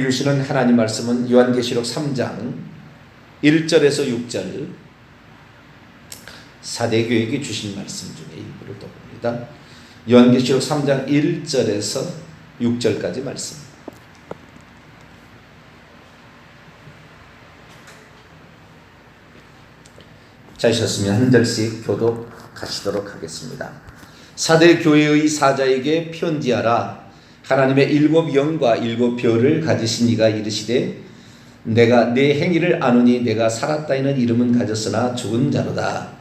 주시는 하나님 말씀은 요한계시록 3장 1절에서 6절 사대교회에게 주신 말씀 중에 일부를 또 봅니다. 요한계시록 3장 1절에서 6절까지 말씀. 자셨으면 한 절씩 교독하시도록 하겠습니다. 사대교회의 사자에게 편지하라. 하나님의 7 영과 7 별을 가지신 이가 이르시되 내가 내 행위를 아노니 내가 살았다이는 이름은 가졌으나 죽은 자로다.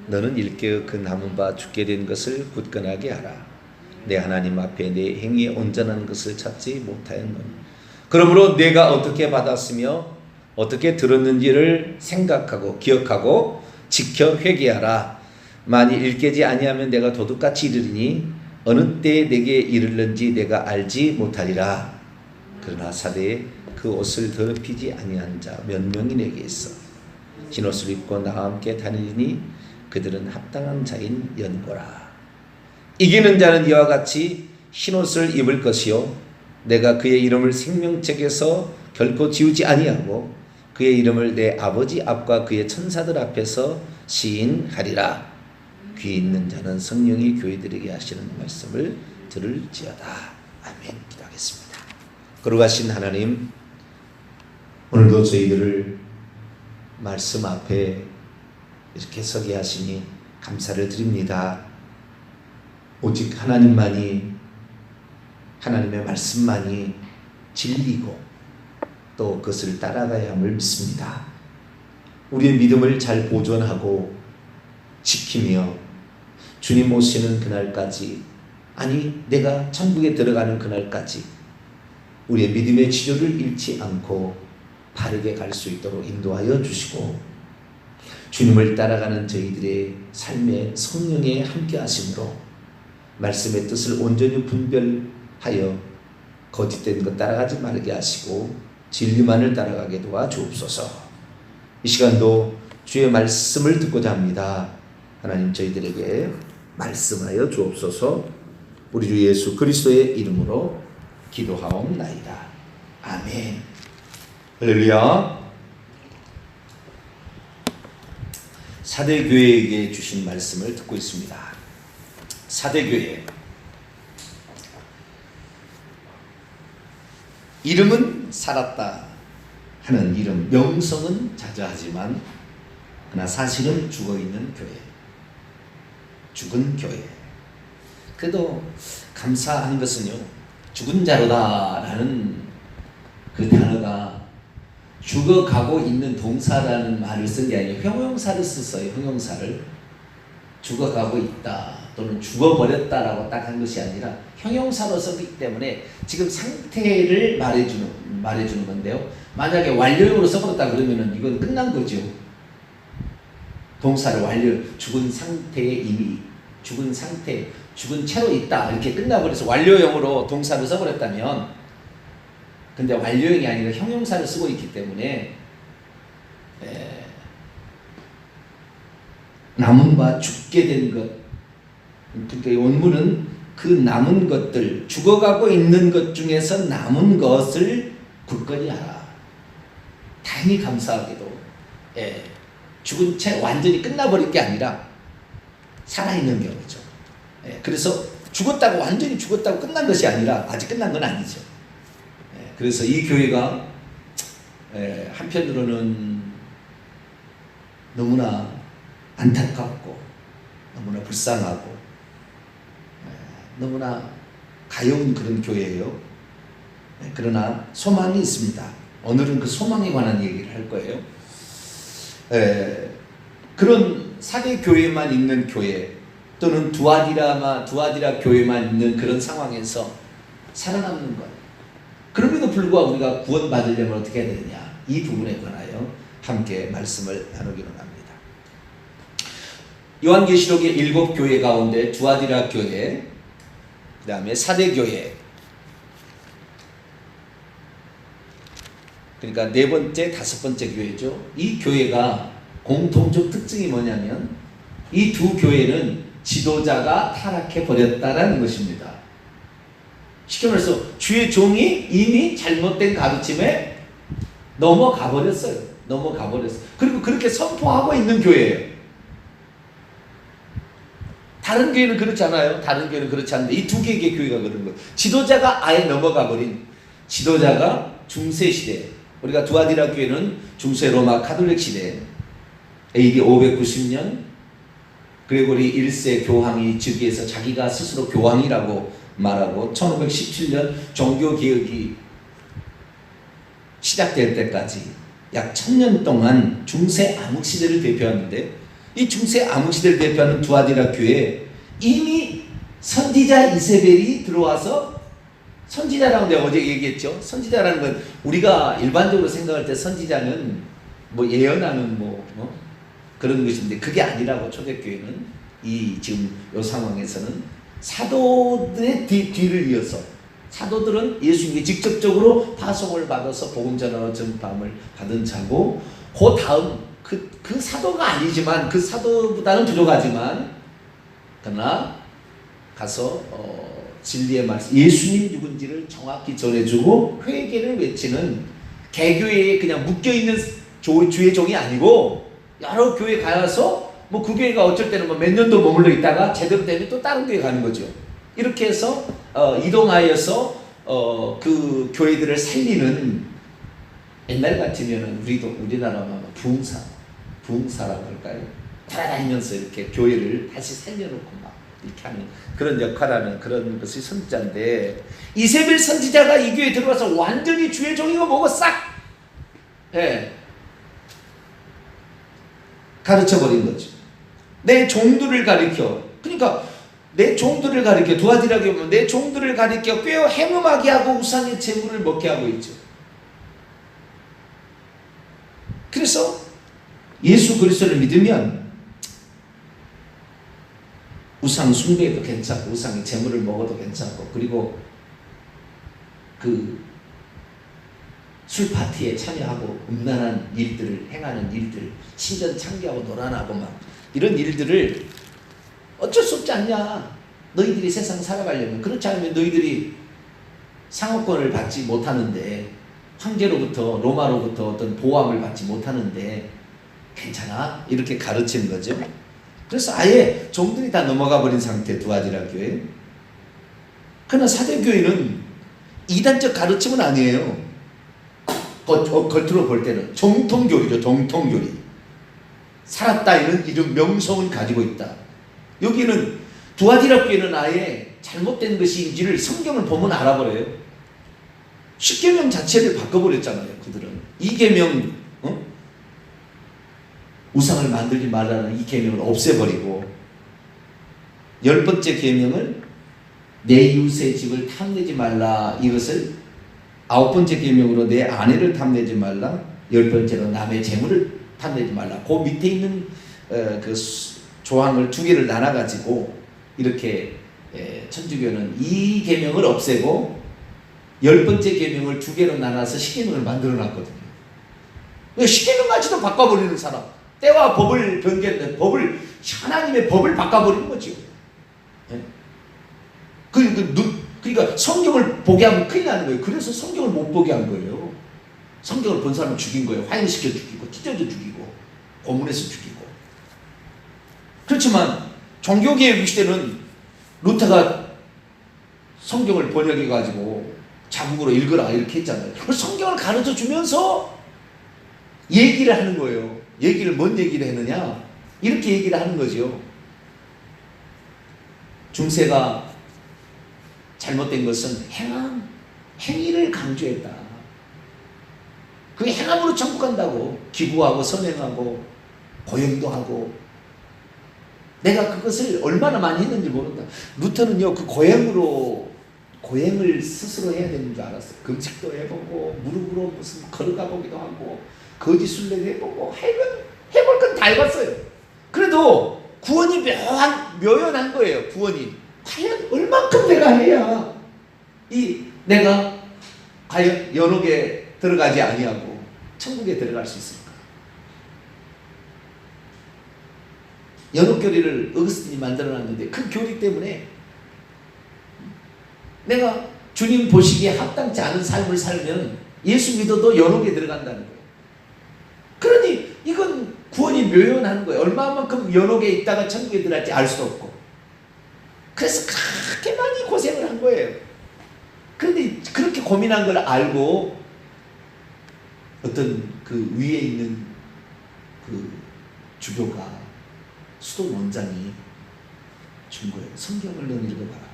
너는 일깨어 그 남은 바 죽게 된 것을 굳건하게 하라. 내 하나님 앞에 내 행위에 온전한 것을 찾지 못하였노니 그러므로 내가 어떻게 받았으며 어떻게 들었는지를 생각하고 기억하고 지켜 회개하라. 만일 일깨지 아니하면 내가 도둑같이 이르리니 어느 때에 내게 이르는지 내가 알지 못하리라. 그러나 사대에 그 옷을 더럽히지 아니한 자 몇 명이 내게 있어 흰옷을 입고 나와 함께 다니니 그들은 합당한 자인 연고라. 이기는 자는 이와 같이 흰옷을 입을 것이요 내가 그의 이름을 생명책에서 결코 지우지 아니하고 그의 이름을 내 아버지 앞과 그의 천사들 앞에서 시인하리라. 귀 있는 자는 성령이 교회들에게 하시는 말씀을 들을지어다. 아멘. 기도하겠습니다. 거룩하신 하나님, 오늘도 저희들을 말씀 앞에 이렇게 서게 하시니 감사를 드립니다. 오직 하나님만이, 하나님의 말씀만이 진리고 또 그것을 따라가야 함을 믿습니다. 우리의 믿음을 잘 보존하고 지키며 주님 오시는 그날까지, 아니 내가 천국에 들어가는 그날까지 우리의 믿음의 지조를 잃지 않고 바르게 갈 수 있도록 인도하여 주시고 주님을 따라가는 저희들의 삶에 성령의 함께 하심으로 말씀의 뜻을 온전히 분별하여 거짓된 것 따라가지 말게 하시고 진리만을 따라가게 도와주옵소서. 이 시간도 주의 말씀을 듣고자 합니다. 하나님 저희들에게 말씀하여 주옵소서. 우리 주 예수 그리스도의 이름으로 기도하옵나이다. 아멘. 할렐루야. 사대교회에게 주신 말씀을 듣고 있습니다. 사대교회 이름은 살았다 하는 이름, 명성은 자자하지만 그러나 사실은 죽어있는 교회, 죽은 교회. 그래도 감사한 것은요, 죽은 자로다 라는 그 단어가 죽어가고 있는 동사라는 말을 쓴 게 아니에요. 형용사를 썼어요. 형용사를. 죽어가고 있다 또는 죽어버렸다라고 딱 한 것이 아니라 형용사로 썼기 때문에 지금 상태를 말해주는 건데요. 만약에 완료형으로 써버렸다 그러면은 이건 끝난 거죠. 동사를 완료, 죽은 상태에 이미 죽은 상태, 죽은 채로 있다 이렇게 끝나버려서 완료형으로 동사를 써버렸다면, 근데 완료형이 아니라 형용사를 쓰고 있기 때문에 남은 바 죽게 된 것, 그러니까 이 원문은 그 남은 것들, 죽어가고 있는 것 중에서 남은 것을 굳건히 하라. 다행히 감사하게도 죽은 채 완전히 끝나버릴 게 아니라 살아있는 경우죠. 그래서 죽었다고 완전히 죽었다고 끝난 것이 아니라 아직 끝난 건 아니죠. 그래서 이 교회가 한편으로는 너무나 안타깝고 너무나 불쌍하고 너무나 가여운 그런 교회예요. 그러나 소망이 있습니다. 오늘은 그 소망에 관한 얘기를 할 거예요. 그런 사대 교회만 있는 교회 또는 두아디라 교회만 있는 그런 상황에서 살아남는 것, 그럼에도 불구하고 우리가 구원받으려면 어떻게 해야 되느냐, 이 부분에 관하여 함께 말씀을 나누기로 합니다. 요한계시록의 7 교회 가운데 두아디라 교회, 그 다음에 사대 교회, 그러니까 4번째, 5번째 교회죠. 이 교회가 공통적 특징이 뭐냐면 이 두 교회는 지도자가 타락해 버렸다라는 것입니다. 쉽게 말해서 주의 종이 이미 잘못된 가르침에 넘어가 버렸어요. 그리고 그렇게 선포하고 있는 교회예요. 다른 교회는 그렇지 않아요. 다른 교회는 그렇지 않은데 이 두 개의 교회가 그런 거예요. 지도자가 아예 넘어가 버린, 지도자가 중세 시대, 우리가 두아디라 교회는 중세 로마 카톨릭 시대 AD 590년 그레고리 1세 교황이 즉위해서 자기가 스스로 교황이라고 말하고 1517년 종교개혁이 시작될 때까지 약 1000년 동안 중세 암흑시대를 대표하는데, 이 중세 암흑시대를 대표하는 두아디라 교회에 이미 선지자 이세벨이 들어와서, 선지자라고 내가 어제 얘기했죠. 선지자라는 건 우리가 일반적으로 생각할 때 선지자는 뭐 예언하는 그런 것인데 그게 아니라고. 초대교회는 이 지금 이 상황에서는 사도들의 뒤를 이어서, 사도들은 예수님께 직접적으로 파송을 받아서 복음 전하고 전파함을 받은 자고, 그 다음 그 사도가 아니지만, 그 사도보다는 부족하지만 그러나 가서 진리의 말씀, 예수님 누군지를 정확히 전해주고 회개를 외치는 개교회에 그냥 묶여있는 주의 종이 아니고 여러 교회 가서 뭐 그 교회가 어쩔 때는 뭐 몇 년도 머물러 있다가 제대로 되면 또 다른 교회 가는 거죠. 이렇게 해서 이동하여서 그 교회들을 살리는, 옛날 같으면 우리나라만 부흥사라고 할까요? 돌아다니면서 이렇게 교회를 다시 살려놓고 막 이렇게 하는 그런 역할하는 그런 것이 선지자인데, 이세벨 선지자가 이 교회에 들어와서 완전히 주의 종이고 뭐고 싹 가르쳐버린 거죠. 내 종들을 가리켜, 그러니까 내 종들을 가리켜, 두아디라게 보면 내 종들을 가리켜 꿰어 행음하게 하고 우상의 제물을 먹게 하고 있죠. 그래서 예수 그리스도를 믿으면 우상 숭배도 괜찮고 우상의 제물을 먹어도 괜찮고, 그리고 그 술 파티에 참여하고 음란한 일들을 행하는 일들, 신전 창기하고 노란하고 막 이런 일들을 어쩔 수 없지 않냐. 너희들이 세상 살아가려면, 그렇지 않으면 너희들이 상업권을 받지 못하는데, 황제로부터 로마로부터 어떤 보호함을 받지 못하는데 괜찮아? 이렇게 가르치는 거죠. 그래서 아예 종들이 다 넘어가 버린 상태, 두아디라 교회. 그러나 사대교회는 이단적 가르침은 아니에요. 겉으로 볼 때는 정통교리죠. 정통교리. 살았다 이런 이름 명성을 가지고 있다. 여기는 두아디라 교회는 아예 잘못된 것인지를 성경을 보면 알아버려요. 10계명 자체를 바꿔버렸잖아요. 그들은 2계명 우상을 만들지 말라는 2계명을 없애버리고, 10번째 계명을 내 이웃의 집을 탐내지 말라, 이것을 9번째 계명으로 내 아내를 탐내지 말라, 10번째로 남의 재물을 탐내지 말라. 그 밑에 있는 그 조항을 2개를 나눠가지고 이렇게 천주교는 2계명을 없애고 10번째 계명을 2개로 나눠서 10계명을 만들어놨거든요. 왜 10계명 가지도 바꿔버리는 사람, 때와 법을 변경했는 법을, 하나님의 법을 바꿔버리는 거죠. 그러니까 성경을 보게 하면 큰일 나는 거예요. 그래서 성경을 못 보게 한 거예요. 성경을 본 사람을 죽인 거예요. 화형시켜 죽이고, 찢어져 죽이고, 고문해서 죽이고. 그렇지만 종교개혁 시대는 루터가 성경을 번역해가지고 자국으로 읽으라 이렇게 했잖아요. 그래서 성경을 가르쳐 주면서 얘기를 하는 거예요. 뭔 얘기를 했느냐? 이렇게 얘기를 하는 거죠. 중세가 잘못된 것은 행위를 강조했다. 그 행함으로 천국 간다고. 기부하고 선행하고 고행도 하고. 내가 그것을 얼마나 많이 했는지 모른다. 루터는요, 그 고행을 스스로 해야 되는 줄 알았어요. 금식도 해보고, 무릎으로 무슨 걸어가 보기도 하고, 거짓 순례도 해보고, 해볼 건 다 해봤어요. 그래도 구원이 묘연한 거예요. 구원이 과연 얼만큼 내가 해야 내가 과연 연옥에 들어가지 아니하고 천국에 들어갈 수 있을까? 연옥교리를 어거스틴이 만들어놨는데 그 교리 때문에 내가 주님 보시기에 합당치 않은 삶을 살면 예수 믿어도 연옥에 들어간다는 거예요. 그러니 이건 구원이 묘연하는 거예요. 얼마만큼 연옥에 있다가 천국에 들어갈지 알 수도 없고. 그래서 그렇게 많이 고생을 한 거예요. 그런데 그렇게 고민한 걸 알고 어떤 그 위에 있는 그 주교가, 수도 원장이 준 거예요. 성경을 넌 읽어봐라.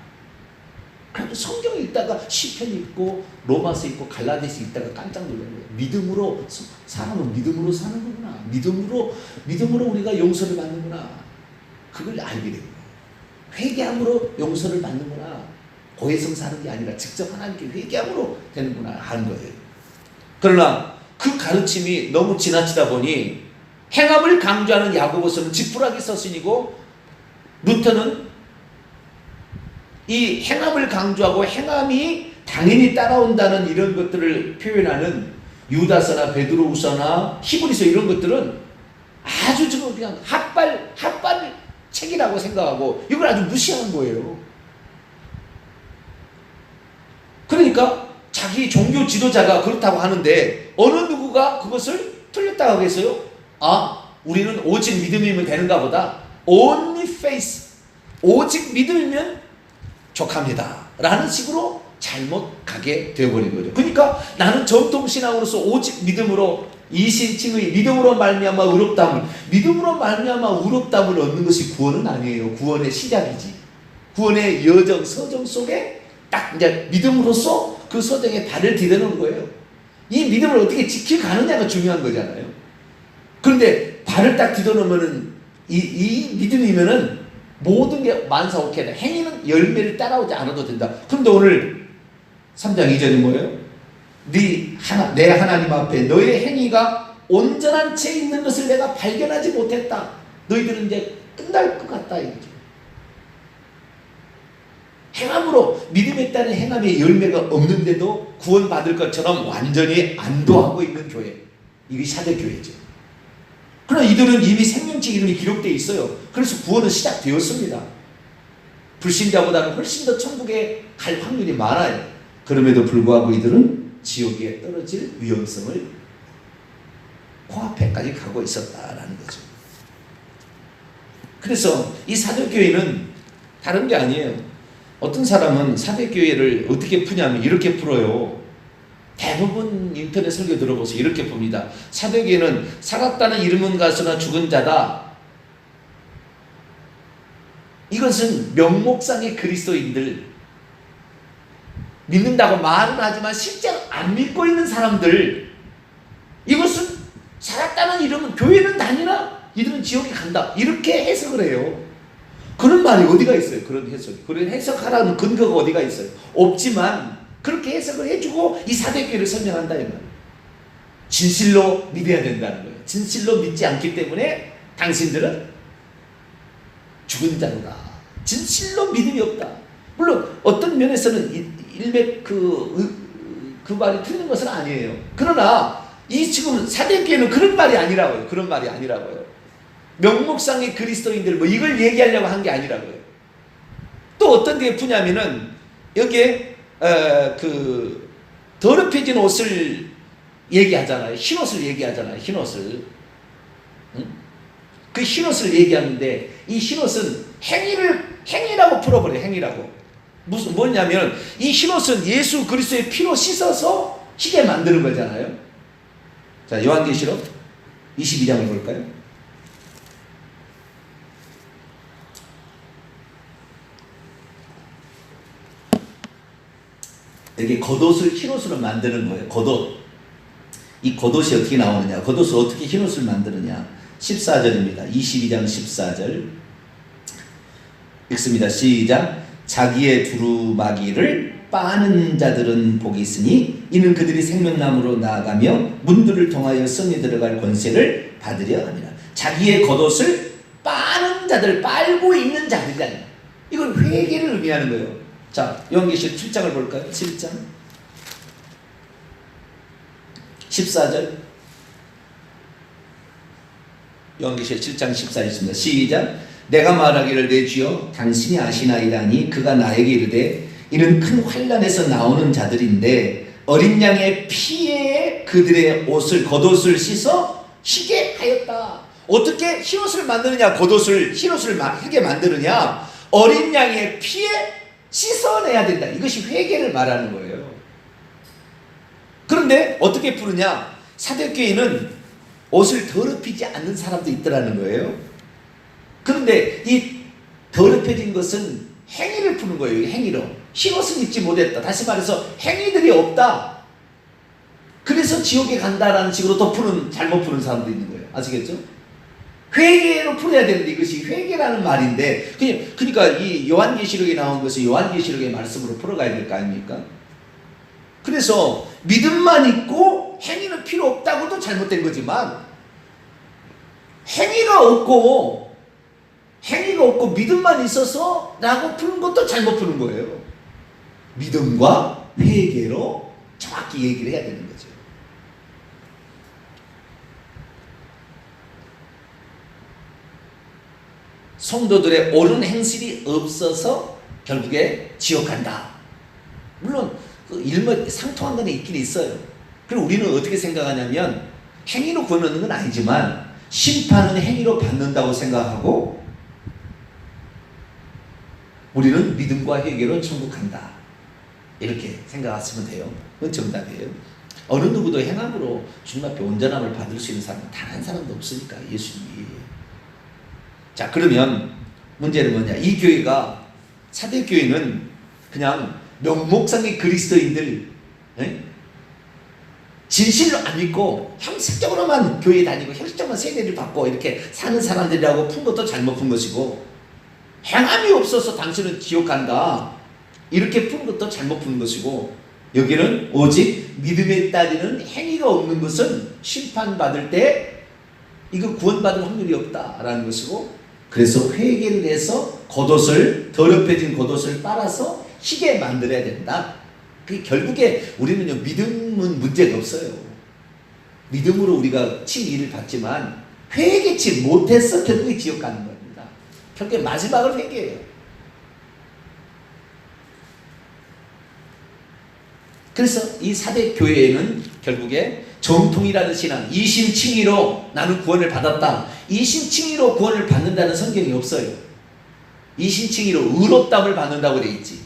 그래도 성경 읽다가 시편 읽고 로마서 읽고 갈라디아서 읽다가 깜짝 놀란 거예요. 믿음으로, 사람은 믿음으로 사는 거구나. 믿음으로 우리가 용서를 받는구나. 그걸 알게 된 거예요. 회개함으로 용서를 받는구나. 고해성 사는 게 아니라 직접 하나님께 회개함으로 되는구나 하는 거예요. 그러나 그 가르침이 너무 지나치다 보니 행함을 강조하는 야고보서는 지푸라기 서신이고, 루터는 이 행함을 강조하고 행함이 당연히 따라온다는 이런 것들을 표현하는 유다서나 베드로후서나 히브리서 이런 것들은 아주 지금 그냥 핫발 책이라고 생각하고 이걸 아주 무시한 거예요. 그러니까 자기 종교 지도자가 그렇다고 하는데 어느 누구가 그것을 틀렸다고 하겠어요? 우리는 오직 믿음이면 되는가 보다. Only faith. 오직 믿음이면 족합니다 라는 식으로 잘못 가게 되어버린 거죠. 그러니까 나는 전통신앙으로서 오직 믿음으로, 이신칭의 믿음으로 말미암아 의롭다함을 얻는 것이 구원은 아니에요. 구원의 시작이지. 구원의 여정, 서정 속에 딱 이제 믿음으로써 그 서정에 발을 디뎌놓은 거예요. 이 믿음을 어떻게 지켜가느냐가 중요한 거잖아요. 그런데 발을 딱 디뎌놓으면은 이 믿음이면은 모든 게 만사오케다. 행위는 열매를 따라오지 않아도 된다. 그런데 오늘 3장 2절이 뭐예요? 내 하나님 앞에 너의 행위가 온전한 채 있는 것을 내가 발견하지 못했다. 너희들은 이제 끝날 것 같다 이거죠. 행함으로, 믿음에 따른 행함의 열매가 없는데도 구원받을 것처럼 완전히 안도하고 있는 교회, 이게 사대교회죠. 그러나 이들은 이미 생명책 이름이 기록되어 있어요. 그래서 구원은 시작되었습니다. 불신자보다는 훨씬 더 천국에 갈 확률이 많아요. 그럼에도 불구하고 이들은 지옥에 떨어질 위험성을 코앞에까지 가고 있었다라는 거죠. 그래서 이 사도교회는 다른 게 아니에요. 어떤 사람은 사도교회를 어떻게 푸냐면 이렇게 풀어요. 대부분 인터넷 설교 들어보세요. 이렇게 봅니다. 사도교회는 살았다는 이름은 가수나 죽은 자다. 이것은 명목상의 그리스도인들, 믿는다고 말은 하지만 실제로 안 믿고 있는 사람들, 이것은 살았다는 이름은 교회는 다니나 이들은 지옥에 간다. 이렇게 해석을 해요. 그런 말이 어디가 있어요? 그런 해석. 그런 해석하라는 근거가 어디가 있어요? 없지만 그렇게 해석을 해주고 이 사도교회를 설명한다 이 말이에요. 진실로 믿어야 된다는 거예요. 진실로 믿지 않기 때문에 당신들은 죽은 자로다. 진실로 믿음이 없다. 물론 어떤 면에서는 일맥 그 말이 틀린 것은 아니에요. 그러나 이 지금 사도교회는 그런 말이 아니라고요. 그런 말이 아니라고요. 명목상의 그리스도인들 뭐 이걸 얘기하려고 한 게 아니라고요. 또 어떤 데 푸냐면은 여기에 그 더럽혀진 옷을 얘기하잖아요. 흰 옷을 얘기하잖아요. 흰 옷을. 응? 그 흰 옷을 얘기하는데 이 흰 옷은 행위라고 풀어버려요. 행위라고. 뭐냐면 이 흰 옷은 예수 그리스도의 피로 씻어서 희게 만드는 거잖아요. 자, 요한계시록 22장을 볼까요? 여기 겉옷을 흰옷으로 만드는 거예요. 겉옷. 이 겉옷이 어떻게 나오느냐, 겉옷을 어떻게 흰옷을 만드느냐. 14절입니다. 22장 14절 읽습니다. 시작. 자기의 두루마기를 빠는 자들은 복이 있으니 이는 그들이 생명나무로 나아가며 문들을 통하여 성에 들어갈 권세를 받으려 합니다. 자기의 겉옷을 빠는 자들, 빨고 있는 자들이다. 이건 회개를 의미하는 거예요. 자, 요한계시록 7장을 볼까요? 7장 14절. 요한계시록 7장 14절입니다. 시작. 내가 말하기를 내 주여 당신이 아시나이다니 그가 나에게 이르되 이는 큰 환난에서 나오는 자들인데 어린 양의 피에 그들의 옷을 겉옷을 씻어 희게 하였다. 어떻게 흰옷을 만드느냐? 겉옷을 흰옷을 희게 만드느냐? 어린 양의 피에 씻어내야 된다. 이것이 회개를 말하는 거예요. 그런데 어떻게 푸느냐? 사대교회는 옷을 더럽히지 않는 사람도 있더라는 거예요. 그런데 이 더럽혀진 것은 행위를 푸는 거예요. 행위로. 흰옷을 입지 못했다. 다시 말해서 행위들이 없다. 그래서 지옥에 간다라는 식으로 또 잘못 푸는 사람도 있는 거예요. 아시겠죠? 회개로 풀어야 되는데 이것이 회개라는 말인데, 그러니까 이 요한계시록에 나온 것을 요한계시록의 말씀으로 풀어가야 될 거 아닙니까? 그래서 믿음만 있고 행위는 필요 없다고도 잘못된 거지만, 행위가 없고 믿음만 있어서 라고 푸는 것도 잘못 푸는 거예요. 믿음과 회개로 정확히 얘기를 해야 되는 거죠. 성도들의 옳은 행실이 없어서 결국에 지옥 간다. 물론 상통한 건 있긴 있어요. 그리고 우리는 어떻게 생각하냐면 행위로 구원하는 건 아니지만 심판은 행위로 받는다고 생각하고 우리는 믿음과 회개로 천국 간다. 이렇게 생각하시면 돼요. 그건 정답이에요. 어느 누구도 행함으로 주님 앞에 온전함을 받을 수 있는 사람은 단 한 사람도 없으니까, 예수님이. 자, 그러면 문제는 뭐냐? 이 교회가, 사대교회는 그냥 명목상의 그리스도인들, 진실로 안 믿고 형식적으로만 교회 다니고 형식적으로만 세례를 받고 이렇게 사는 사람들이라고 푼 것도 잘못 푼 것이고, 행함이 없어서 당신은 지옥 간다 이렇게 푼 것도 잘못 푼 것이고, 여기는 오직 믿음에 따르는 행위가 없는 것은 심판받을 때 이거 구원받을 확률이 없다라는 것이고, 그래서 회개를 해서 더럽혀진 겉옷을 빨아서 희게 만들어야 된다. 그 결국에 우리는요, 믿음은 문제가 없어요. 믿음으로 우리가 칭의를 받지만 회개치 못해서 결국에 지옥 가는 겁니다. 결국에 마지막을 회개해요. 그래서 이 사대 교회에는 결국에 정통이라는 신앙, 이심칭의로 나는 구원을 받았다. 이심칭의로 구원을 받는다는 성경이 없어요. 이심칭의로 의롭다함을 받는다고 되어 있지.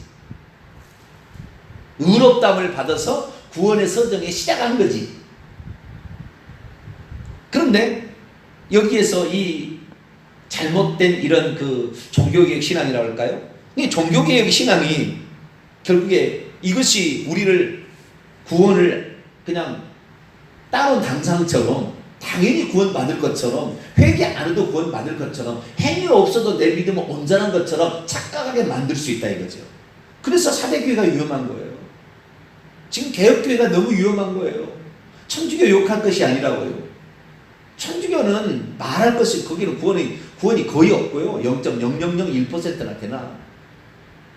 의롭다함을 받아서 구원의 서정에 시작하는 거지. 그런데 여기에서 이 잘못된 이런 그 종교개혁 신앙이라고 할까요? 이 종교개혁 신앙이 결국에 이것이 우리를 구원을 그냥 따로 당상처럼 당연히 구원받을 것처럼, 회개 안 해도 구원받을 것처럼, 행위 없어도 내 믿음은 온전한 것처럼 착각하게 만들 수 있다 이거죠. 그래서 사대교회가 위험한 거예요. 지금 개혁교회가 너무 위험한 거예요. 천주교 욕할 것이 아니라고요. 천주교는 말할 것이, 거기는 구원이 거의 없고요. 0.0001%나 되나.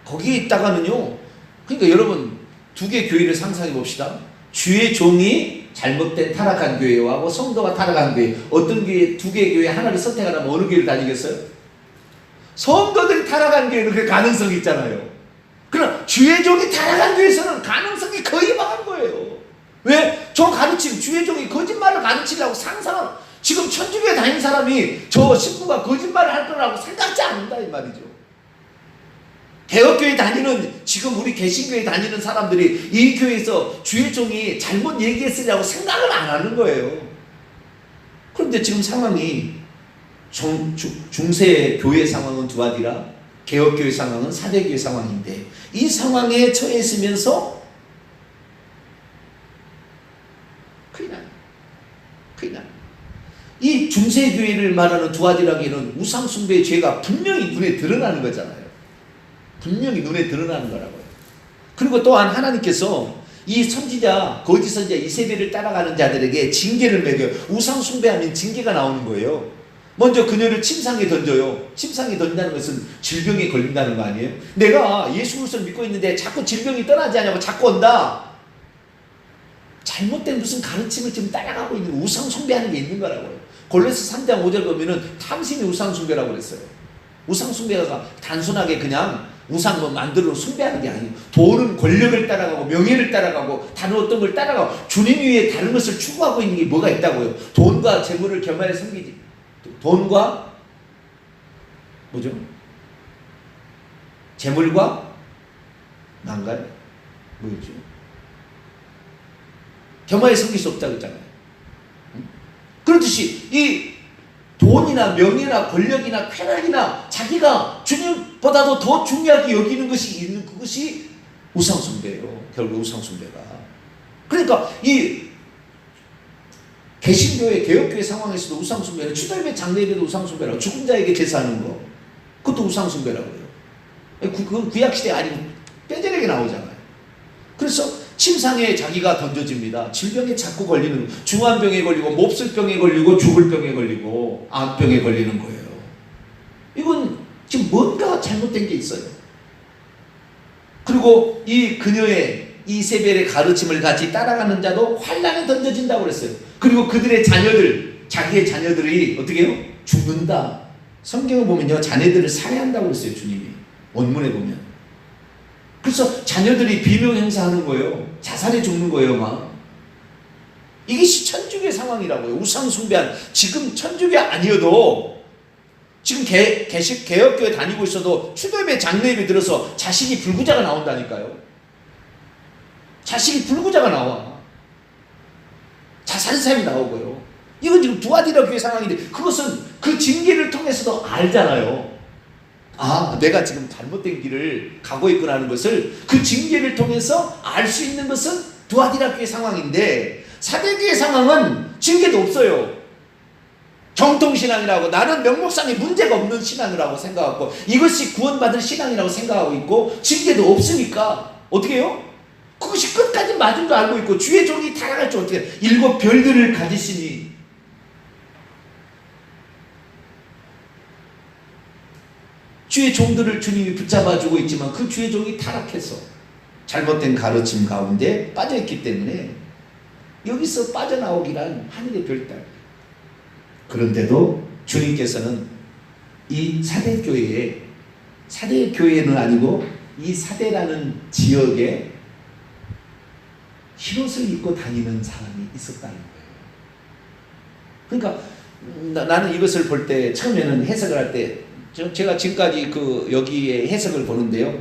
거기에 있다가는요, 그러니까 여러분 두 개 교회를 상상해 봅시다. 주의 종이 잘못된 타락한 교회와 성도가 타락한 교회, 어떤 교회, 두 개의 교회 하나를 선택하라면 어느 교회를 다니겠어요? 성도들이 타락한 교회는 그 가능성이 있잖아요. 그럼 주의 종이 타락한 교회에서는 가능성이 거의 망한 거예요. 왜? 저 가르침, 주의 종이 거짓말을 가르치려고 상상을, 지금 천주교에 다니는 사람이 저 식구가 거짓말을 할 거라고 생각지 않는다 이 말이죠. 개혁교회 다니는, 지금 우리 개신교회 다니는 사람들이 이 교회에서 주의 종이 잘못 얘기했으리라고 생각을 안 하는 거예요. 그런데 지금 상황이 중세 교회 상황은 두아디라, 개혁교회 상황은 사대교회 상황인데, 이 상황에 처해 있으면서 큰일 나. 이 중세교회를 말하는 두아디라기는 우상숭배의 죄가 분명히 눈에 드러나는 거잖아요. 분명히 눈에 드러나는 거라고요. 그리고 또한 하나님께서 이 선지자, 거짓 선지자 이세벨을 따라가는 자들에게 징계를 매겨요. 우상 숭배하면 징계가 나오는 거예요. 먼저 그녀를 침상에 던져요. 침상에 던진다는 것은 질병에 걸린다는 거 아니에요? 내가 예수 그리스도를 믿고 있는데 자꾸 질병이 떠나지 않냐고 자꾸 온다. 잘못된 무슨 가르침을 지금 따라가고 있는, 우상 숭배하는 게 있는 거라고요. 골로새 3장 5절 보면은 탐심이 우상 숭배라고 그랬어요. 우상 숭배가 단순하게 그냥 우상 뭐 만들어 숭배하는 게 아니에요. 돈은 권력을 따라가고 명예를 따라가고 다른 어떤 걸 따라가고 주님 위에 다른 것을 추구하고 있는 게 뭐가 있다고요. 돈과 재물을 겸하여 섬기지. 돈과 뭐죠? 재물과 난가요? 뭐였죠? 겸하여 섬길 수 없다고 했잖아요. 그렇듯이 이 돈이나 명예나 권력이나 쾌락이나 자기가 주님보다도 더 중요하게 여기는 것이 있는 그것이 우상숭배예요. 결국 우상숭배가. 그러니까 이 개신교회 개혁교회 상황에서도 우상숭배는 추도예배 장례예배도 우상숭배라고 죽은 자에게 제사하는 거 그것도 우상숭배라고요. 그건 구약시대 아니고 뼈저리게 나오잖아요. 그래서 침상에 자기가 던져집니다. 질병에 자꾸 걸리는 중환병에 걸리고 몹쓸병에 걸리고 죽을 병에 걸리고 암병에 걸리는 거예요. 이건 지금 뭔가 잘못된 게 있어요. 그리고 이 그녀의 이세벨의 가르침을 같이 따라가는 자도 환란에 던져진다고 그랬어요. 그리고 그들의 자녀들, 자기의 자녀들이 어떻게 해요? 죽는다. 성경을 보면요, 자녀들을 살해한다고 그랬어요. 주님이 원문에 보면. 그래서 자녀들이 비명 행사하는 거예요. 자살해 죽는 거예요, 막. 이것이 천주교 상황이라고요. 우상숭배한. 지금 천주교 아니어도 지금 개혁교회 다니고 있어도 추도예배 장례예배 들어서 자식이 불구자가 나온다니까요. 자식이 불구자가 나와. 자살한 사람이 나오고요. 이건 지금 두아디라 교회 상황인데 그것은 그 징계를 통해서도 알잖아요. 아, 내가 지금 잘못된 길을 가고 있구나 하는 것을 그 징계를 통해서 알 수 있는 것은 두아디라 교회 상황인데 사대교회 상황은 징계도 없어요. 정통신앙이라고 나는 명목상에 문제가 없는 신앙이라고 생각하고 이것이 구원받을 신앙이라고 생각하고 있고 징계도 없으니까 어떻게 해요? 그것이 끝까지 맞은 줄 알고 있고 주의 종이 타락할 줄 어떻게 해요? 7 별들을 가지시니 주의 종들을 주님이 붙잡아주고 있지만 그 주의 종이 타락해서 잘못된 가르침 가운데 빠져있기 때문에 여기서 빠져나오기란 하늘의 별따기. 그런데도 주님께서는 이 사대교회에 사대교회는 아니고 이 사대라는 지역에 흰옷을 입고 다니는 사람이 있었다는 거예요. 그러니까 나는 이것을 볼 때 처음에는 해석을 할 때 제가 지금까지 여기에 해석을 보는데요.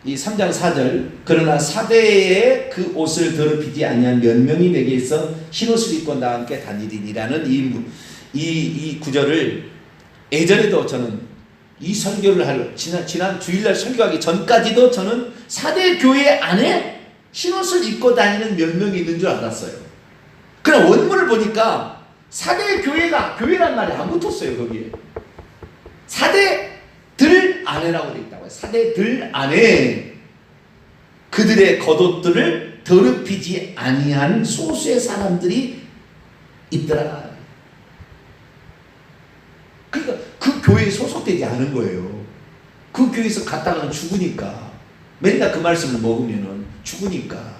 이 3장 4절 그러나 사대에 그 옷을 더럽히지 아니한 몇 명이 내게 있어 흰옷을 입고 나와 함께 다니리니라는 이 구절을 예전에도 저는 이 설교를 지난 주일날 설교하기 전까지도 저는 사대 교회 안에 흰옷을 입고 다니는 몇 명이 있는 줄 알았어요. 그럼 원문을 보니까 사대 교회란 말이 안 붙었어요. 거기에 사대들 안에라고 되어 있다고요. 사대들 안에 그들의 겉옷들을 더럽히지 아니한 소수의 사람들이 있더라. 그러니까 그 교회에 소속되지 않은 거예요. 그 교회에서 갔다가는 죽으니까. 맨날 그 말씀을 먹으면은 죽으니까.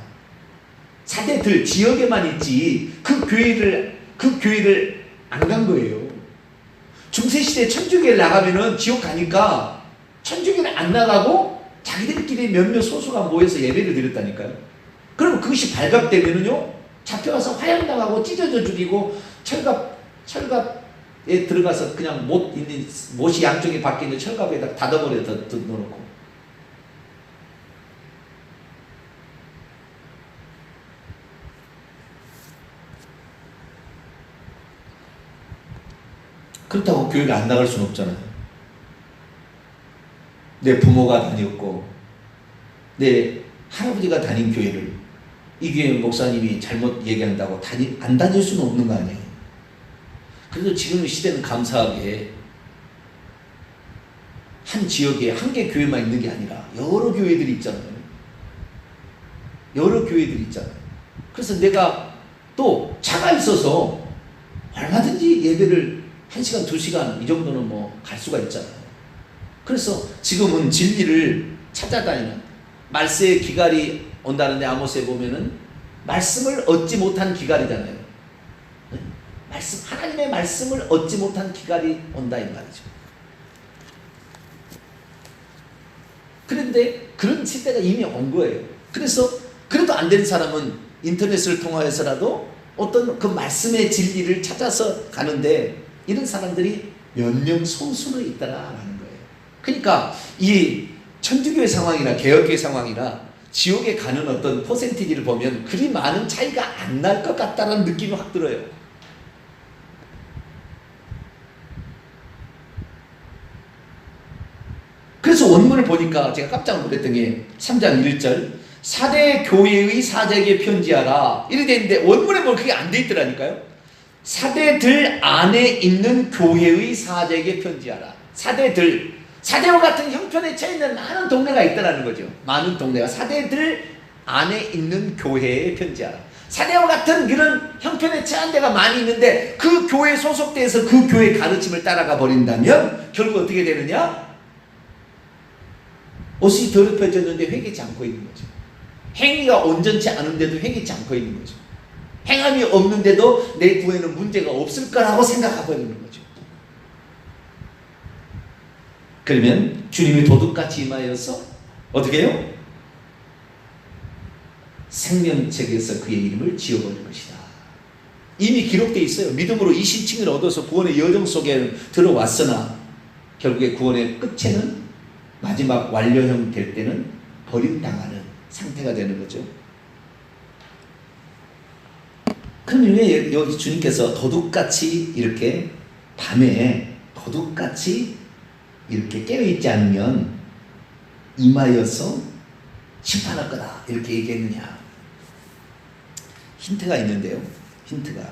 사대들 지역에만 있지 그 교회를 안 간 거예요. 중세시대 천주교에 나가면은 지옥 가니까 천주교는 안 나가고 자기들끼리 몇몇 소수가 모여서 예배를 드렸다니까요. 그럼 그것이 발각되면은요 잡혀가서 화형당하고 찢어져 죽이고 철갑에 들어가서 그냥 못이 양쪽에 박혀 있는 철갑에다 닫아버려 넣어놓고. 그렇다고 교회를 안 나갈 수는 없잖아요. 내 부모가 다녔고 내 할아버지가 다닌 교회를 이 교회 목사님이 잘못 얘기한다고 안 다닐 수는 없는 거 아니에요. 그래도 지금 시대는 감사하게 한 지역에 한 개 교회만 있는 게 아니라 여러 교회들이 있잖아요. 여러 교회들이 있잖아요. 그래서 내가 또 차가 있어서 얼마든지 예배를 1시간, 2시간 이 정도는 갈 수가 있잖아요. 그래서 지금은 진리를 찾아다니는 말세의 기갈이 온다는데 아모스에 보면은 말씀을 얻지 못한 기갈이잖아요. 네? 하나님의 말씀을 얻지 못한 기갈이 온다 이 말이죠. 그런데 그런 시대가 이미 온 거예요. 그래서 그래도 안 된 사람은 인터넷을 통하여서라도 어떤 그 말씀의 진리를 찾아서 가는데 이런 사람들이 몇 명 소수로 있다라는 거예요. 그러니까 이 천주교의 상황이나 개혁교의 상황이나 지옥에 가는 어떤 퍼센티지를 보면 그리 많은 차이가 안 날 것 같다는 느낌이 확 들어요. 그래서 원문을 보니까 제가 깜짝 놀랐던 게 3장 1절 사대 교회의 사자에게 편지하라 이렇게 돼 있는데 원문에 보면 그게 안 돼 있더라니까요. 사대들 안에 있는 교회의 사자에게 편지하라. 사대와 같은 형편에 처해 있는 많은 동네가 있다는 거죠. 많은 동네가 사대들 안에 있는 교회에 편지하라. 사대와 같은 그런 형편에 처한 데가 많이 있는데 그 교회에 소속돼서 그 교회의 가르침을 따라가 버린다면 결국 어떻게 되느냐? 옷이 더럽혀졌는데 회개치 않고 있는 거죠. 행위가 온전치 않은데도 회개치 않고 있는 거죠. 행함이 없는데도 내 구에는 문제가 없을 거라고 생각하고 버리는 거죠. 그러면 주님이 도둑같이 임하여서 어떻게 해요? 생명책에서 그의 이름을 지워버릴 것이다. 이미 기록되어 있어요. 믿음으로 이 신칭을 얻어서 구원의 여정 속에 들어왔으나 결국에 구원의 끝에는 마지막 완료형 될 때는 버림당하는 상태가 되는 거죠. 그럼 왜 여기 주님께서 도둑같이 이렇게 밤에 도둑같이 이렇게 깨어있지 않으면 임하여서 심판할 거다 이렇게 얘기했느냐? 힌트가 있는데요. 힌트가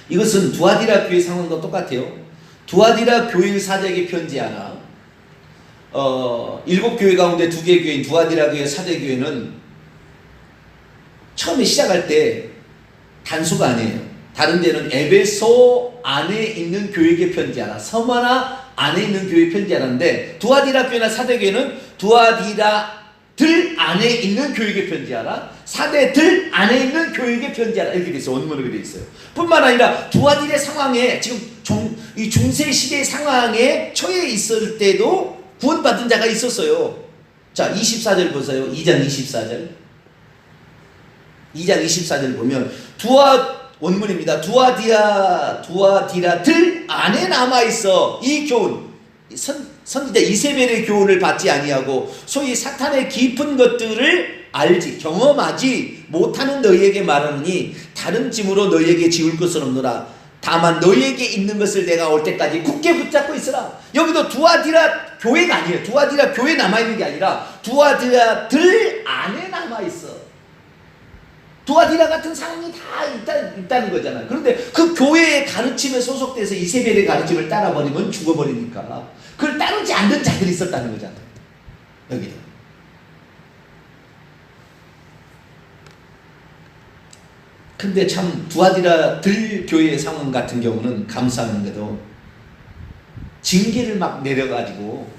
이것은 두아디라 교회 상황과 똑같아요. 두아디라 교회 사자에게 편지하나 7교회 가운데 2개 교회인 두아디라 교회 사대 교회는 처음에 시작할 때 단수가 아니에요. 다른 데는 에베소 안에 있는 교회에게 편지하라, 서머나 안에 있는 교회에 편지하라인데 두아디라 교회나 사대 교회는 두아디라들 안에 있는 교회에게 편지하라, 사대들 안에 있는 교회에게 편지하라 이렇게 돼 있어요. 원문으로 돼 있어요. 뿐만 아니라 두아디라 상황에 지금 이 중세 시대 상황에 처해 있을 때도 구원받은 자가 있었어요. 자, 24절 보세요. 2장 24절. 2장 24절 보면 원문입니다. 두아디라들 안에 남아있어 이 교훈 선지자 이세벨의 교훈을 받지 아니하고 소위 사탄의 깊은 것들을 알지 경험하지 못하는 너희에게 말하느니 다른 짐으로 너희에게 지울 것은 없노라. 다만 너희에게 있는 것을 내가 올 때까지 굳게 붙잡고 있으라. 여기도 두아디라 교회가 아니에요. 두아디라 교회 남아있는 게 아니라 두아디라들 안에 남아있어. 두아디라 같은 상황이 다 있다는 거잖아요. 그런데 그 교회의 가르침에 소속돼서 이세벨의 가르침을 따라버리면 죽어버리니까 그걸 따르지 않는 자들이 있었다는 거잖아요. 여기도. 근데 참 두아디라들 교회의 상황 같은 경우는 감사하는데도 징계를 막 내려가지고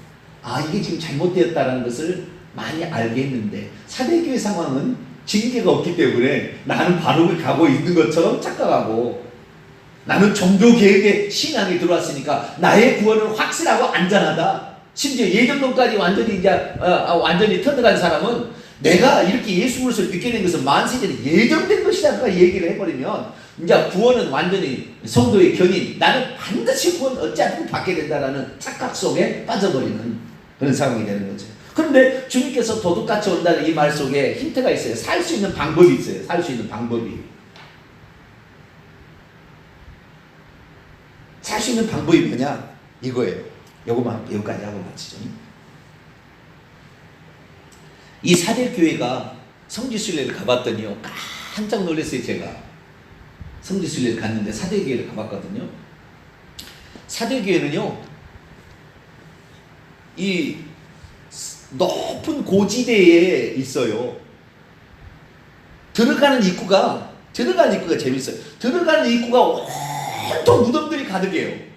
이게 지금 잘못되었다는 것을 많이 알게 했는데 사대교회 상황은 징계가 없기 때문에 나는 바로 가고 있는 것처럼 착각하고 나는 종교개혁의 신앙에 들어왔으니까 나의 구원은 확실하고 안전하다. 심지어 예전론까지 완전히 터득한 사람은 내가 이렇게 예수 그리스도를 믿게 된 것은 만세전에 예정된 것이다 얘기를 해버리면 이제 구원은 완전히 성도의 견인, 나는 반드시 구원 어찌하든 받게 된다라는 착각 속에 빠져버리는 그런 상황이 되는 거죠. 그런데 주님께서 도둑같이 온다는 이 말 속에 힌트가 있어요. 살 수 있는 방법이 있어요. 살 수 있는 방법이. 살 수 있는 방법이 뭐냐? 이거예요. 여기까지 하고 마치죠. 이 사대교회가 성지순례를 가봤더니요. 깜짝 놀랐어요. 제가 성지순례를 갔는데 사대교회를 가봤거든요. 사대교회는요. 이 높은 고지대에 있어요. 들어가는 입구가 재밌어요. 들어가는 입구가 온통 무덤들이 가득해요.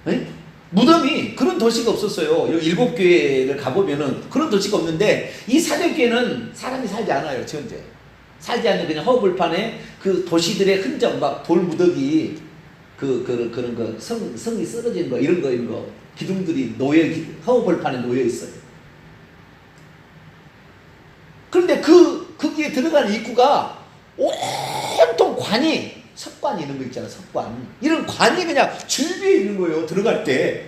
네? 무덤이 그런 도시가 없었어요. 여기 7교회를 가보면은 그런 도시가 없는데 이 사대교회는 사람이 살지 않아요. 현재 살지 않는 그냥 허벌판에 그 도시들의 흔적 막 돌무더기 그런 거 성이 쓰러진 거 이런 거 기둥들이 허허벌판에 놓여 있어요. 그런데 거기에 들어가는 입구가 온통 관이 석관 이런 거 있잖아. 석관 이런 관이 그냥 줄비에 있는 거예요. 들어갈 때.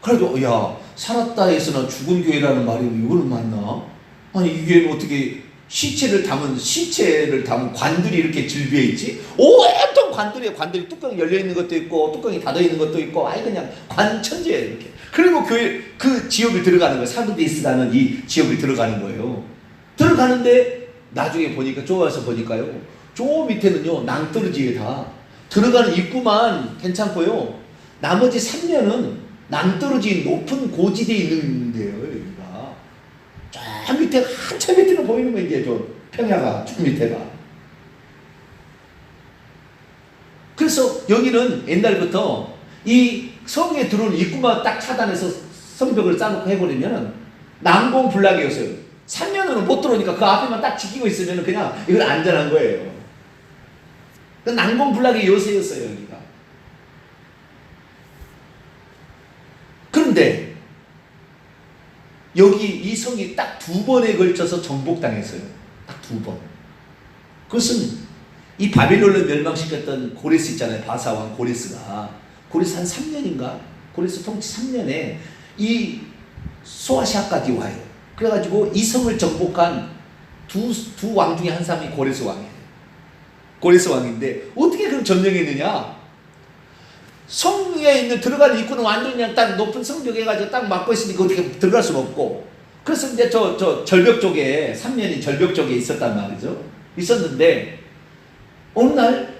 그래도 야 살았다 해서나 죽은 교회라는 말이 이거는 맞나? 아니 이게 어떻게 시체를 담은 관들이 이렇게 줄비에 있지? 온통 관들이 뚜껑이 열려 있는 것도 있고 뚜껑이 닫아 있는 것도 있고 아예 그냥 관 천지예요 이렇게. 그리고 교회 그 지역을 들어가는 거예요. 사두데이스라는 이 지역을 들어가는 거예요. 들어가는데 나중에 보니까 좁아서 보니까요. 저 밑에는요 낭떠러지에 다 들어가는 입구만 괜찮고요. 나머지 3면은 낭떠러지 높은 고지대에 있는 데요 여기가. 저 밑에 한참 밑에는 보이는 거 이제 저 평야가 저 밑에가. 그래서 여기는 옛날부터 이 성에 들어오는 입구만 딱 차단해서 성벽을 쌓아놓고 해버리면 난공불락이었어요. 3년으로 못 들어오니까 그 앞에만 딱 지키고 있으면 그냥 이건 안전한 거예요. 난공불락의 요새였어요 여기가. 그런데 여기 이 성이 딱 2번에 걸쳐서 정복당했어요. 딱 2번. 그것은 이 바빌론을 멸망시켰던 고레스 있잖아요. 바사왕 고레스가. 고레스 한 3년인가? 고레스 통치 3년에 이 소아시아까지 와요. 그래가지고 이 성을 정복한 두 왕 중에 한 사람이 고레스 왕이에요. 고레스 왕인데 어떻게 그럼 점령했느냐? 성에 있는 들어가는 입구는 완전히 그냥 딱 높은 성벽 해가지고 딱 막고 있으니까 어떻게 들어갈 수가 없고. 그래서 이제 저 절벽 쪽에 3년인 절벽 쪽에 있었단 말이죠. 있었는데 어느 날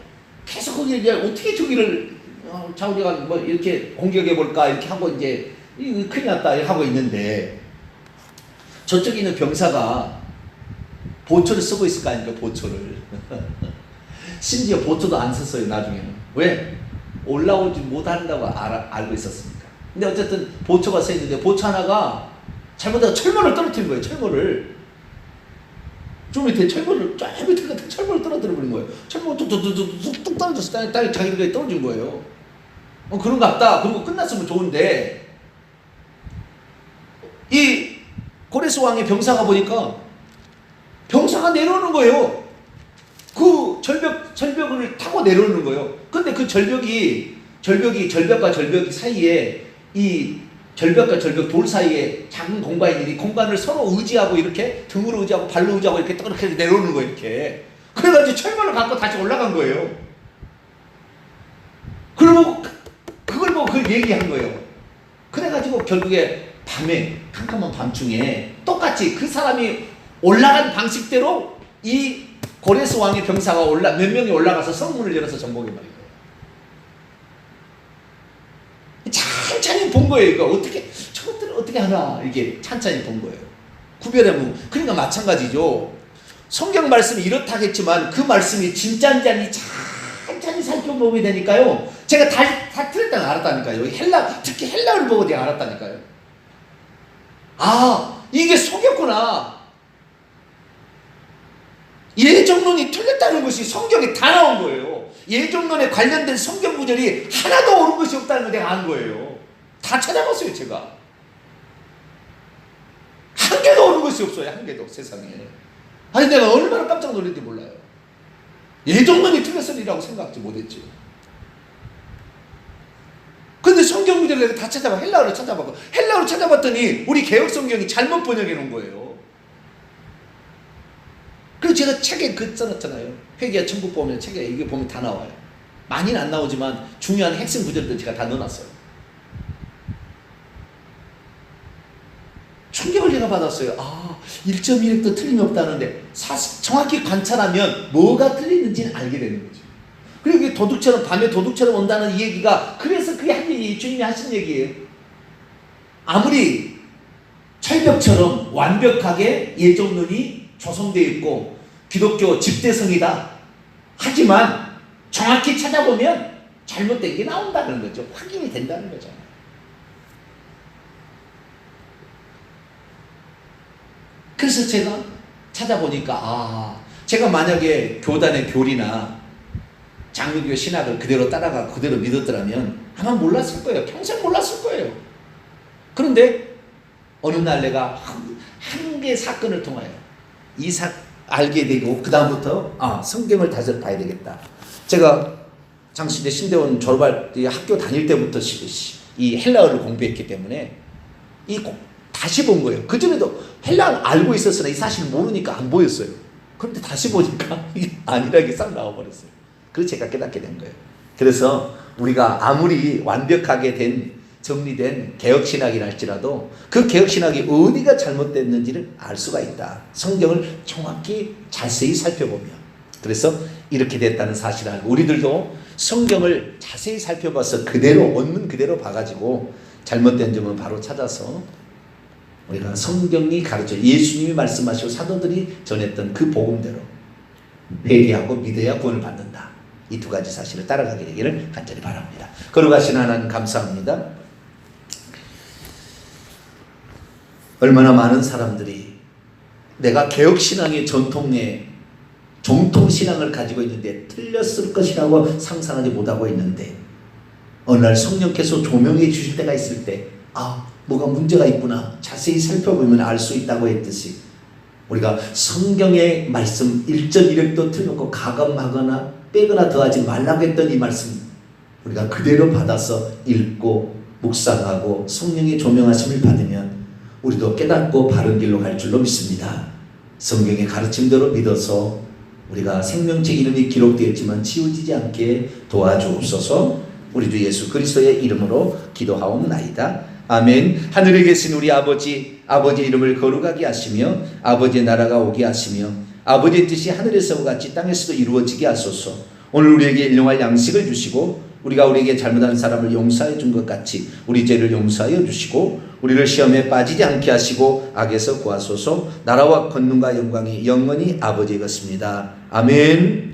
계속 거기 이제 어떻게 저기를 자우리가 뭐 이렇게 공격해 볼까 이렇게 하고 이제 큰일 났다 하고 있는데 저쪽에 있는 병사가 보초를 쓰고 있을 거 아닙니까? 보초를. 심지어 보초도 안 썼어요 나중에는. 왜? 올라오지 못한다고 알고 있었습니까? 근데 어쨌든 보초가 써 있는데 보초 하나가 잘못해서 철문을 떨어뜨린 거예요. 철문을. 좀 밑에 철문을 쫙 밑에 철문을 떨어뜨려 버린 거예요. 철문 뚝뚝뚝뚝 떨어졌을 때 땅에 자기들이 떨어진 거예요. 그런 거 같다. 그리고 끝났으면 좋은데 이 고레스 왕의 병사가 보니까 병사가 내려오는 거예요. 그 절벽을 타고 내려오는 거예요. 근데 그 절벽과 절벽 사이에 이 절벽과 절벽 돌 사이에 작은 공간이 있는데 이 공간을 서로 의지하고 이렇게 등으로 의지하고 발로 의지하고 이렇게 이렇게 내려오는 거예요. 이렇게. 그래가지고 철문을 갖고 다시 올라간 거예요. 그리고 그걸 보고 그걸 얘기한 거예요. 그래가지고 결국에 밤에 캄캄한 밤중에 똑같이 그 사람이 올라간 방식대로 이 고레스 왕의 병사가 몇 명이 올라가서 성문을 열어서 정복해버린 거예요. 찬찬히 본 거예요. 이거 저것들을 어떻게 하나 이게 찬찬히 본 거예요. 구별해보면. 그러니까 마찬가지죠. 성경 말씀이 이렇다겠지만 그 말씀이 진짜인지 아닌지 찬찬히 살펴보게 되니까요. 제가 다 틀렸다는 알았다니까요. 특히 헬라어를 보고 내가 알았다니까요. 아, 이게 속였구나. 예정론이 틀렸다는 것이 성경에 다 나온 거예요. 예정론에 관련된 성경 구절이 하나도 옳은 것이 없다는 걸 내가 안 거예요. 다 찾아봤어요, 제가. 한 개도 옳은 것이 없어요, 한 개도, 세상에. 아니, 내가 얼마나 깜짝 놀랐는지 몰라요. 예정론이 틀렸으리라고 생각하지 못했지. 근데 성경 구절을 다 찾아봐. 헬라어로 찾아봤고, 헬라어로 찾아봤더니 우리 개혁 성경이 잘못 번역해 놓은 거예요. 그리고 제가 책에 그 써놨잖아요. 회개와 천국 보면 책에 이게 보면 다 나와요. 많이는 안 나오지만 중요한 핵심 구절들 제가 다 넣어놨어요. 충격을 제가 받았어요. 아, 1.1획도 틀림이 없다는데 정확히 관찰하면 뭐가 틀리는지는 알게 되는 거죠. 그리고 이게 도둑처럼 밤에 도둑처럼 온다는 이 얘기가 그래서 그게 한 얘기, 주님이 하신 얘기예요. 아무리 철벽처럼 완벽하게 예정론이 조성되어 있고 기독교 집대성이다. 하지만 정확히 찾아보면 잘못된 게 나온다는 거죠. 확인이 된다는 거죠. 그래서 제가 찾아보니까 제가 만약에 교단의 교리나 장로교 신학을 그대로 따라가 그대로 믿었더라면 아마 몰랐을 거예요. 평생 몰랐을 거예요. 그런데 어느 날 내가 한 개의 사건을 통하여 알게 되고 그 다음부터 성경을 다시 봐야 되겠다. 제가 장신대 신대원 졸업할 때 학교 다닐 때부터 이 헬라어를 공부했기 때문에 다시 본 거예요. 그전에도 헬라어를 알고 있었으나 이 사실을 모르니까 안 보였어요. 그런데 다시 보니까 이게 아니라게 싹 나와버렸어요. 그래서 제가 깨닫게 된 거예요. 그래서 우리가 아무리 완벽하게 정리된 개혁신학이라 할지라도 그 개혁신학이 어디가 잘못됐는지를 알 수가 있다. 성경을 정확히 자세히 살펴보면. 그래서 이렇게 됐다는 사실을 알고 우리들도 성경을 자세히 살펴봐서 그대로 원문 그대로 봐가지고 잘못된 점은 바로 찾아서 우리가 성경이 가르쳐 예수님이 말씀하시고 사도들이 전했던 그 복음대로 회개하고 믿어야 구원을 받는다. 이 두 가지 사실을 따라가게 되기를 간절히 바랍니다. 거룩하신 하나님 감사합니다. 얼마나 많은 사람들이 내가 개혁신앙의 전통의 정통신앙을 가지고 있는데 틀렸을 것이라고 상상하지 못하고 있는데 어느 날 성령께서 조명해 주실 때가 있을 때 뭐가 문제가 있구나 자세히 살펴보면 알 수 있다고 했듯이 우리가 성경의 말씀 1절 1획도 틀렸고 가감하거나 빼거나 더하지 말라고 했던 이 말씀 우리가 그대로 받아서 읽고 묵상하고 성령의 조명하심을 받으면 우리도 깨닫고 바른 길로 갈 줄로 믿습니다. 성경의 가르침대로 믿어서 우리가 생명책 이름이 기록되었지만 지워지지 않게 도와주옵소서. 우리 주 예수 그리스도의 이름으로 기도하옵나이다. 아멘. 하늘에 계신 우리 아버지의 이름을 거룩하게 하시며 아버지의 나라가 오게 하시며 아버지의 뜻이 하늘에서 같이 땅에서도 이루어지게 하소서. 오늘 우리에게 일용할 양식을 주시고 우리가 우리에게 잘못한 사람을 용서해 준 것 같이 우리 죄를 용서하여 주시고 우리를 시험에 빠지지 않게 하시고 악에서 구하소서. 나라와 권능과 영광이 영원히 아버지의 것입니다. 아멘.